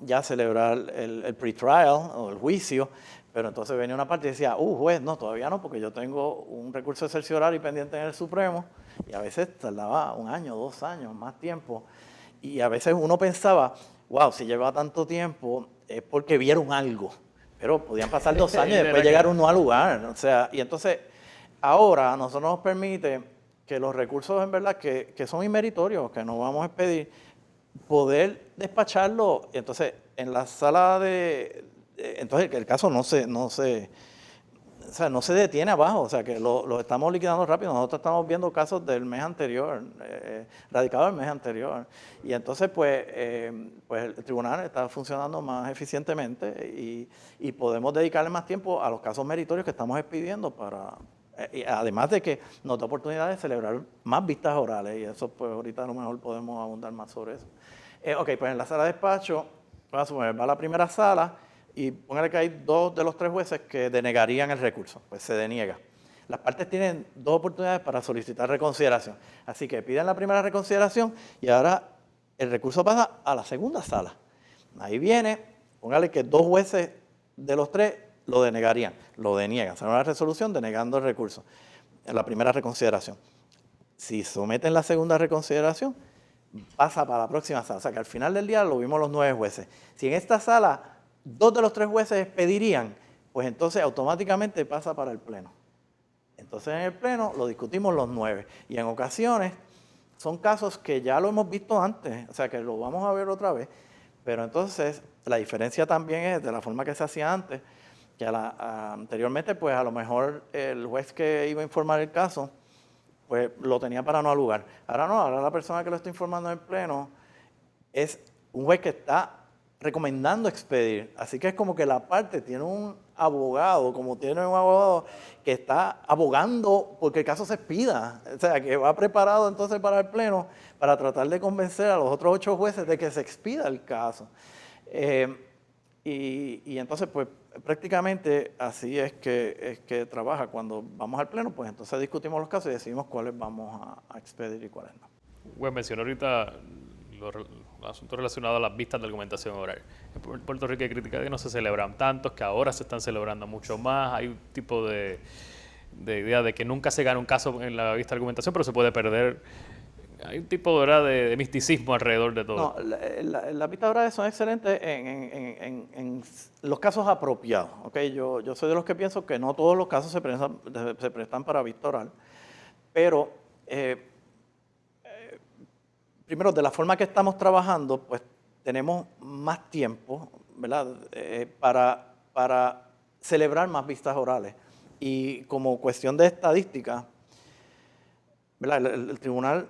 ya celebrar el pretrial o el juicio, pero entonces venía una parte y decía, juez, no, todavía no, porque yo tengo un recurso de cerciorari pendiente en el Supremo, y a veces tardaba 1 año, 2 años, más tiempo, y a veces uno pensaba, wow, si lleva tanto tiempo es porque vieron algo, pero podían pasar 2 años y después llegar uno al lugar, o sea, y entonces ahora a nosotros nos permite que los recursos en verdad que son inmeritorios, que no vamos a expedir, poder despacharlo, entonces en la sala entonces el caso no se detiene abajo, o sea que lo estamos liquidando rápido. Nosotros estamos viendo casos del mes anterior, radicados del mes anterior, y entonces pues el tribunal está funcionando más eficientemente y podemos dedicarle más tiempo a los casos meritorios que estamos expidiendo y además de que nos da oportunidad de celebrar más vistas orales, y eso pues ahorita a lo mejor podemos abundar más sobre eso. Ok, pues en la sala de despacho, vamos a suponer, va a la primera sala y póngale que hay 2 de los 3 jueces que denegarían el recurso, pues se deniega. Las partes tienen 2 oportunidades para solicitar reconsideración, así que piden la primera reconsideración y ahora el recurso pasa a la segunda sala. Ahí viene, póngale que 2 jueces de los 3 lo deniegan, será una resolución denegando el recurso en la primera reconsideración. Si someten la segunda reconsideración, pasa para la próxima sala. O sea que al final del día lo vimos los 9 jueces. Si en esta sala 2 de los 3 jueces pedirían, pues entonces automáticamente pasa para el pleno. Entonces en el pleno lo discutimos los 9. Y en ocasiones son casos que ya lo hemos visto antes, o sea que lo vamos a ver otra vez. Pero entonces la diferencia también es de la forma que se hacía antes, que anteriormente pues a lo mejor el juez que iba a informar el caso pues lo tenía para no alugar. Ahora no, ahora la persona que lo está informando en el pleno es un juez que está recomendando expedir. Así que es como que la parte tiene un abogado, como tiene un abogado que está abogando porque el caso se expida. O sea, que va preparado entonces para el pleno para tratar de convencer a los otros 8 jueces de que se expida el caso. Y entonces, pues prácticamente así es que trabaja. Cuando vamos al pleno, pues entonces discutimos los casos y decidimos cuáles vamos a expedir y cuáles no. Bueno, mencionó ahorita los asuntos relacionados a las vistas de argumentación oral. En Puerto Rico hay críticas de que no se celebran tantos, que ahora se están celebrando mucho más. Hay un tipo de idea de que nunca se gana un caso en la vista de argumentación, pero se puede perder. Hay un tipo, ¿verdad?, de misticismo alrededor de todo. No, las vistas orales son excelentes en los casos apropiados. ¿Okay? Yo soy de los que pienso que no todos los casos se prestan para vista oral, pero primero, de la forma que estamos trabajando, pues tenemos más tiempo, ¿verdad?, para celebrar más vistas orales. Y como cuestión de estadística, ¿verdad?, el tribunal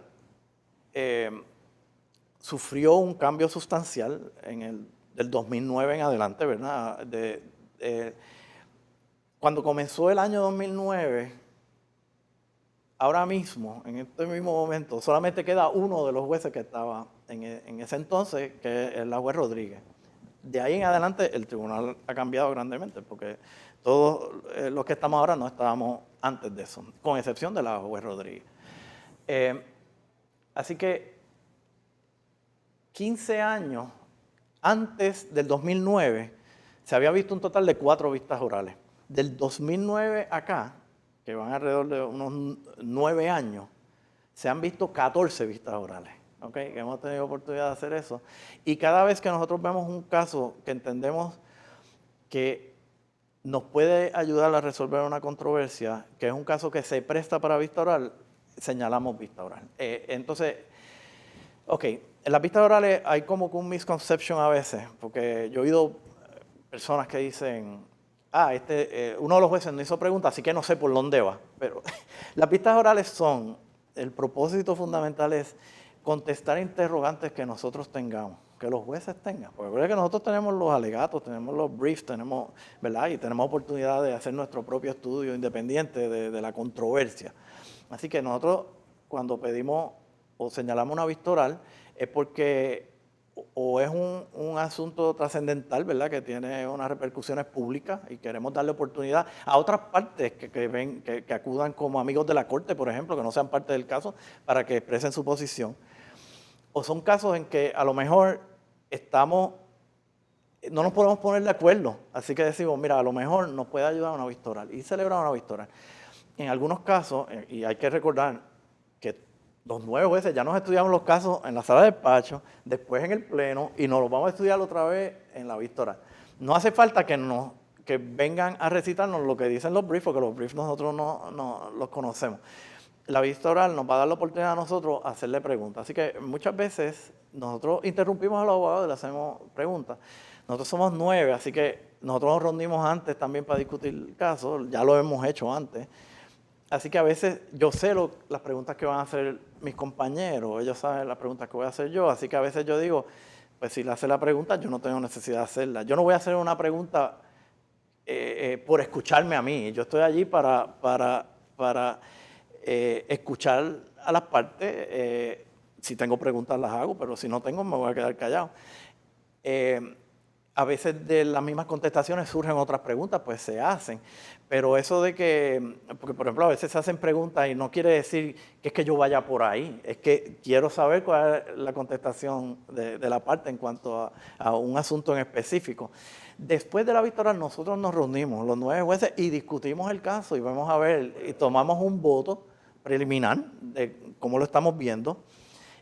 sufrió un cambio sustancial del 2009 en adelante, ¿verdad? Cuando comenzó el año 2009, ahora mismo, en este mismo momento, solamente queda uno de los jueces que estaba en ese entonces, que es la juez Rodríguez. De ahí en adelante el tribunal ha cambiado grandemente, porque todos los que estamos ahora no estábamos antes de eso, con excepción de la juez Rodríguez. Así que 15 años antes del 2009 se había visto un total de 4 vistas orales. Del 2009 acá, que van alrededor de unos 9 años, se han visto 14 vistas orales. ¿Okay? Que hemos tenido oportunidad de hacer eso. Y cada vez que nosotros vemos un caso que entendemos que nos puede ayudar a resolver una controversia, que es un caso que se presta para vista oral, señalamos vista oral. Entonces, ok, en las vistas orales hay como que un misconception a veces, porque yo he oído personas que dicen, uno de los jueces no hizo preguntas, así que no sé por dónde va. Pero las vistas orales el propósito fundamental es contestar interrogantes que nosotros tengamos, que los jueces tengan. Porque recuerda que nosotros tenemos los alegatos, tenemos los briefs, ¿verdad? Y tenemos oportunidad de hacer nuestro propio estudio independiente de la controversia. Así que nosotros, cuando pedimos o señalamos una vista oral, es porque o es un asunto trascendental, ¿verdad? Que tiene unas repercusiones públicas y queremos darle oportunidad a otras partes que acudan como amigos de la corte, por ejemplo, que no sean parte del caso, para que expresen su posición. O son casos en que a lo mejor no nos podemos poner de acuerdo, así que decimos, mira, a lo mejor nos puede ayudar una vista oral y celebrar una vista oral. En algunos casos, y hay que recordar que los 9 jueces ya nos estudiamos los casos en la sala de despacho, después en el pleno, y nos los vamos a estudiar otra vez en la vista oral. No hace falta que vengan a recitarnos lo que dicen los briefs, porque los briefs nosotros no los conocemos. La vista oral nos va a dar la oportunidad a nosotros a hacerle preguntas. Así que muchas veces nosotros interrumpimos a los abogados y le hacemos preguntas. Nosotros somos 9, así que nosotros nos reunimos antes también para discutir el caso, ya lo hemos hecho antes. Así que a veces yo sé las preguntas que van a hacer mis compañeros, ellos saben las preguntas que voy a hacer yo, así que a veces yo digo, pues si le hace la pregunta, yo no tengo necesidad de hacerla. Yo no voy a hacer una pregunta por escucharme a mí, yo estoy allí para escuchar a las partes. Si tengo preguntas las hago, pero si no tengo me voy a quedar callado. A veces de las mismas contestaciones surgen otras preguntas, pues se hacen. Pero eso de porque por ejemplo a veces se hacen preguntas y no quiere decir que es que yo vaya por ahí, es que quiero saber cuál es la contestación de la parte en cuanto a un asunto en específico. Después de la vista oral nosotros nos reunimos, los 9 jueces, y discutimos el caso y vamos a ver, y tomamos un voto preliminar de cómo lo estamos viendo.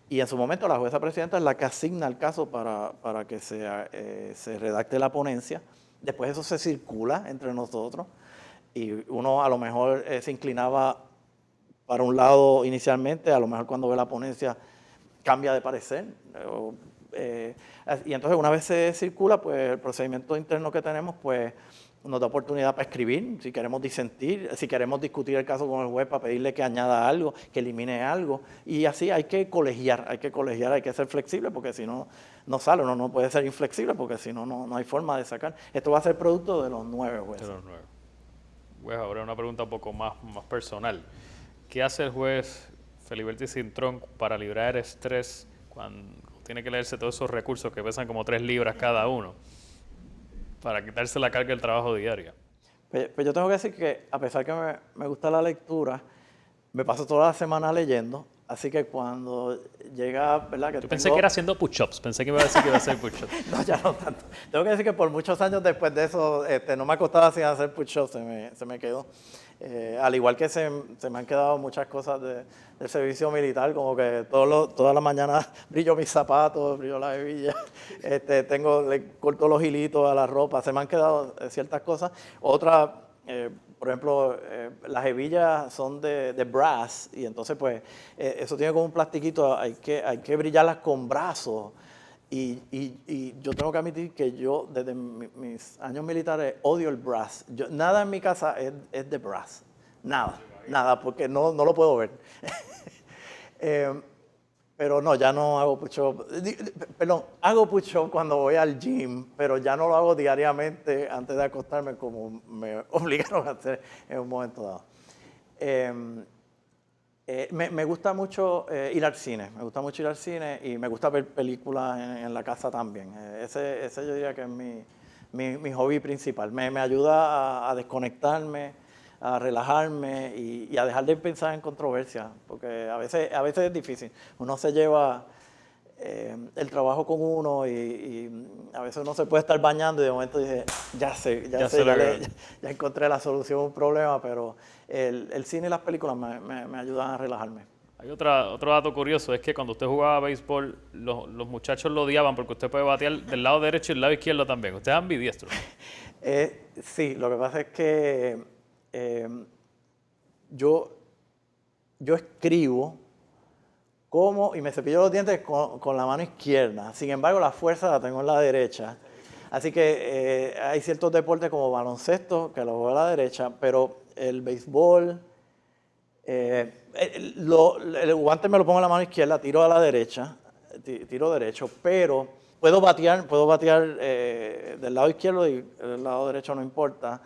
Y en su momento la jueza presidenta es la que asigna el caso para que se redacte la ponencia. Después eso se circula entre nosotros y uno a lo mejor se inclinaba para un lado inicialmente, a lo mejor cuando ve la ponencia cambia de parecer. Y entonces una vez se circula, pues el procedimiento interno que tenemos, pues nos da oportunidad para escribir, si queremos disentir, si queremos discutir el caso con el juez para pedirle que añada algo, que elimine algo. Y así hay que colegiar, hay que ser flexible, porque si no, no sale. Uno no puede ser inflexible, porque si no, no hay forma de sacar. Esto va a ser producto de los 9 jueces. De los 9. Juez, ahora una pregunta un poco más personal. ¿Qué hace el juez Feliberti Cintrón para librar estrés cuando tiene que leerse todos esos recursos que pesan como 3 libras cada uno, para quitarse la carga del trabajo diario? Pues yo tengo que decir que, a pesar que me gusta la lectura, me paso toda la semana leyendo, así que cuando llega, ¿verdad? Yo pensé que era haciendo push-ups, pensé que me iba a decir que iba a hacer push-ups. No, ya no tanto. Tengo que decir que por muchos años después de eso, no me acostaba sin hacer push-ups, se me quedó. Al igual que se me han quedado muchas cosas del servicio militar, como que todas las mañanas brillo mis zapatos, brillo la hebilla, le corto los hilitos a la ropa, se me han quedado ciertas cosas. Otras, por ejemplo, las hebillas son de brass, y entonces pues eso tiene como un plastiquito, hay que brillarlas con brazos. Y yo tengo que admitir que yo, desde mis años militares, odio el brass. Nada en mi casa es de brass. Nada, porque no lo puedo ver. Pero no, ya no hago push-up. Perdón, hago push-up cuando voy al gym, pero ya no lo hago diariamente antes de acostarme como me obligaron a hacer en un momento dado. Me gusta mucho ir al cine, y me gusta ver películas en la casa también. Ese yo diría que es mi hobby principal. Me ayuda a desconectarme, a relajarme y a dejar de pensar en controversias, porque a veces es difícil. Uno se lleva el trabajo con uno y a veces uno se puede estar bañando y de momento dice, ya encontré la solución a un problema, pero el cine y las películas me ayudan a relajarme. Hay otro dato curioso, es que cuando usted jugaba béisbol, los muchachos lo odiaban porque usted puede batear del lado derecho y del lado izquierdo también. Usted es ambidiestro. Sí, lo que pasa es que yo escribo y me cepillo los dientes con la mano izquierda. Sin embargo, la fuerza la tengo en la derecha. Así que hay ciertos deportes como baloncesto que lo juego a la derecha, pero el béisbol, el guante me lo pongo en la mano izquierda, tiro a la derecha, tiro derecho, pero puedo batear del lado izquierdo y del lado derecho no importa.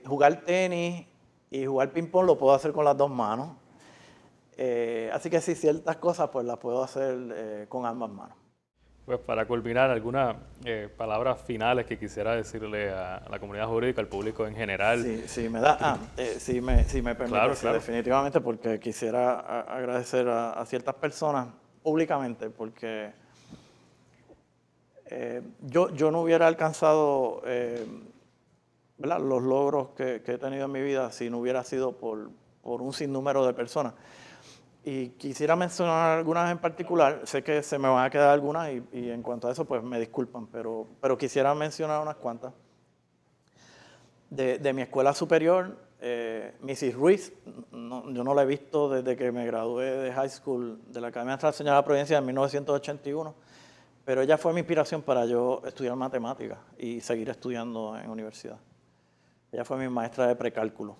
Jugar tenis y jugar ping-pong lo puedo hacer con las 2 manos. Así que sí, ciertas cosas pues las puedo hacer con ambas manos. Pues para culminar, algunas palabras finales que quisiera decirle a la comunidad jurídica, al público en general. Sí, me da, si me permite, Claro, sí, claro. definitivamente, porque quisiera agradecer a ciertas personas públicamente, porque yo no hubiera alcanzado ¿verdad? Los logros que he tenido en mi vida si no hubiera sido por un sinnúmero de personas. Y quisiera mencionar algunas en particular. Sé que se me van a quedar algunas y en cuanto a eso, pues me disculpan, pero quisiera mencionar unas cuantas. De mi escuela superior, Mrs. Ruiz, yo no la he visto desde que me gradué de high school de la Academia Nuestra Señora de la Providencia en 1981, pero ella fue mi inspiración para yo estudiar matemáticas y seguir estudiando en universidad. Ella fue mi maestra de precálculo.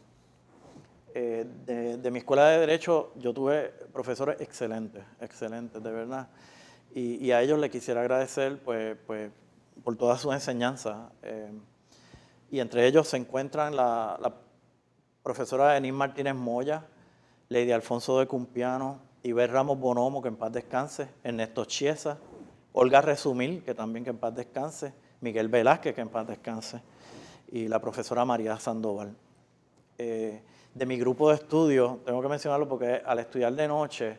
De mi escuela de Derecho yo tuve profesores excelentes, de verdad. Y a ellos les quisiera agradecer pues, por todas sus enseñanzas. Y entre ellos se encuentran la profesora Denis Martínez Moya, Lady Alfonso de Cumpiano, Iber Ramos Bonomo, que en paz descanse, Ernesto Chiesa, Olga Resumil, que también que en paz descanse, Miguel Velázquez, que en paz descanse, y la profesora María Sandoval. De mi grupo de estudio, tengo que mencionarlo porque al estudiar de noche,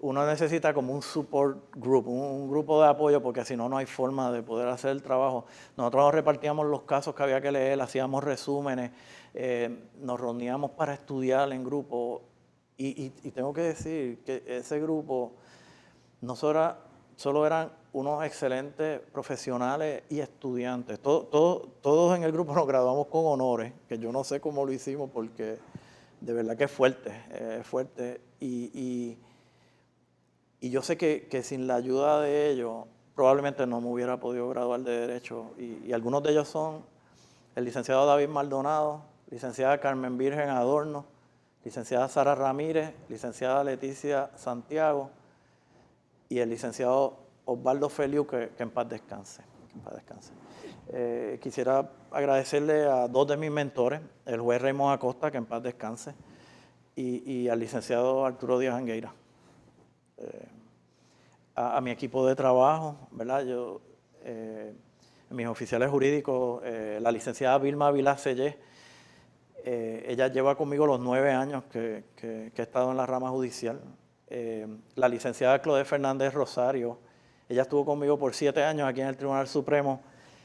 uno necesita como un support group, un grupo de apoyo, porque si no, no hay forma de poder hacer el trabajo. Nosotros nos repartíamos los casos que había que leer, hacíamos resúmenes, nos reuníamos para estudiar en grupo. Y tengo que decir que ese grupo no solo eran unos excelentes profesionales y estudiantes. Todos en el grupo nos graduamos con honores, que yo no sé cómo lo hicimos porque de verdad que es fuerte. Y yo sé que sin la ayuda de ellos probablemente no me hubiera podido graduar de Derecho. Y algunos de ellos son el licenciado David Maldonado, licenciada Carmen Virgen Adorno, licenciada Sara Ramírez, licenciada Leticia Santiago y el licenciado Osvaldo Feliu, que en paz descanse. Quisiera agradecerle a dos de mis mentores, el juez Raymond Acosta, que en paz descanse, y al licenciado Arturo Díaz Angueira. A mi equipo de trabajo, ¿verdad? Mis oficiales jurídicos, la licenciada Vilma Vilá Sellé, ella lleva conmigo los 9 años que he estado en la rama judicial. La licenciada Claudette Fernández Rosario, ella estuvo conmigo por 7 años aquí en el Tribunal Supremo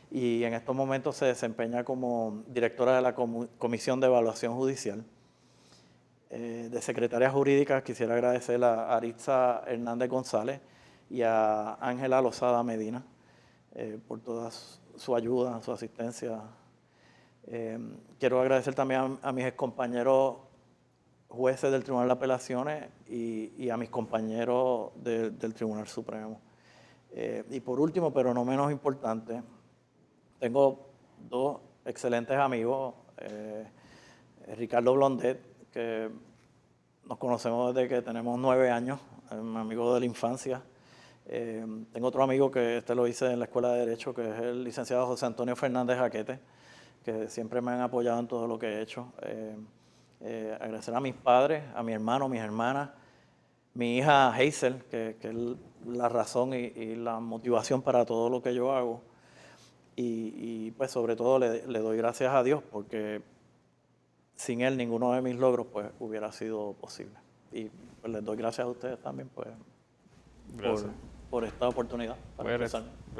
y en estos momentos se desempeña como directora de la Comisión de Evaluación Judicial. De secretaria jurídica quisiera agradecer a Aritza Hernández González y a Ángela Lozada Medina por toda su ayuda, su asistencia. Quiero agradecer también a mis compañeros jueces del Tribunal de Apelaciones y a mis compañeros del Tribunal Supremo. Y por último, pero no menos importante, tengo dos excelentes amigos, Ricardo Blondet, que nos conocemos desde que tenemos 9 años, un amigo de la infancia. Tengo otro amigo que lo hice en la Escuela de Derecho, que es el licenciado José Antonio Fernández Jaquete, que siempre me han apoyado en todo lo que he hecho. Agradecer a mis padres, a mi hermano, mis hermanas, mi hija Hazel, que es la razón y la motivación para todo lo que yo hago. Y pues sobre todo le doy gracias a Dios porque sin él ninguno de mis logros pues hubiera sido posible. Y pues les doy gracias a ustedes también pues por esta oportunidad. Me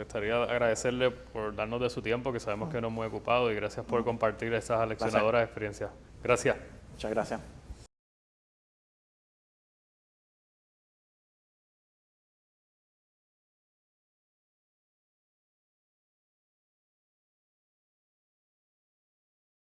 gustaría agradecerle por darnos de su tiempo, que sabemos que no es muy ocupado, y gracias por compartir estas aleccionadoras experiencias. Gracias. Muchas gracias.